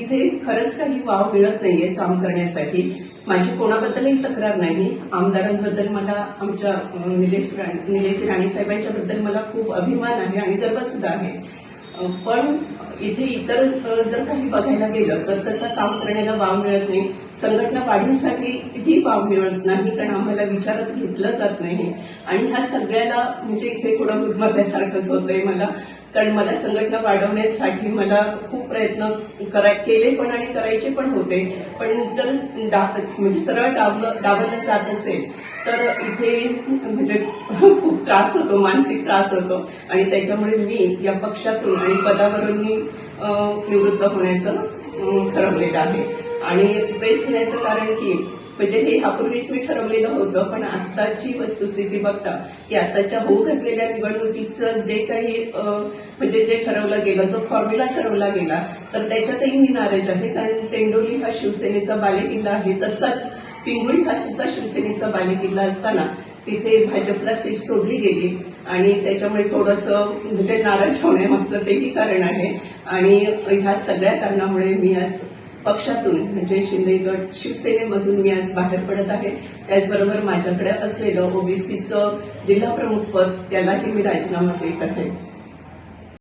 इथे खरंच काही वाव मिळत नाहीये काम करण्यासाठी. माझी कोणाबद्दलही तक्रार नाही. आमदारांबद्दल मला आमच्या निलेश राणे साहेबांच्याबद्दल मला खूप अभिमान आहे आणि गर्व सुद्धा आहे. पण इथे इतर जर काही बघायला गेलं तर तसं काम करण्याला वाव मिळत नाही. संघटना वाढीसाठी ही वाव मिळत नाही, कारण आम्हाला विचारात घेतलं जात नाही. आणि ह्या सगळ्याला म्हणजे इथे थोडं गुदमरल्यासारखंच होतंय मला, कारण मला संघटना वाढवण्यासाठी मला खूप प्रयत्न केले पण आणि करायचे पण होते. पण जर म्हणजे सरळ डावललं जात असेल तर इथे म्हणजे खूप त्रास होतो, मानसिक त्रास होतो. आणि त्याच्यामुळे मी या पक्षातून आणि पदावरून मी निवृत्त होण्याचं ठरवलेलं आहे. आणि प्रेस घेण्याचं कारण की म्हणजे हे यापूर्वीच मी ठरवलेलं होतं, पण आताची वस्तुस्थिती बघता की आताच्या होऊ घातलेल्या निवडणुकीचं जे काही म्हणजे जे ठरवलं गेलं, जो फॉर्म्युला ठरवला गेला, तर त्याच्यातही मी नाराज आहे. कारण तेंडोली हा शिवसेनेचा बालेकिल्ला आहे, तसाच पिंगुळी हा सुद्धा शिवसेनेचा बालेकिल्ला असताना तिथे भाजपला सीट सोडली गेली आणि त्याच्यामुळे थोडंसं म्हणजे नाराज होण्यामागचं तेही कारण आहे. आणि ह्या सगळ्या कारणामुळे मी आज पक्षातून म्हणजे शिंदे गट शिवसेनेमधून मी आज बाहेर पडत आहे. त्याचबरोबर माझ्याकडे असलेलं ओबीसीचं जिल्हा प्रमुख पद त्यालाही मी राजीनामा देत आहे.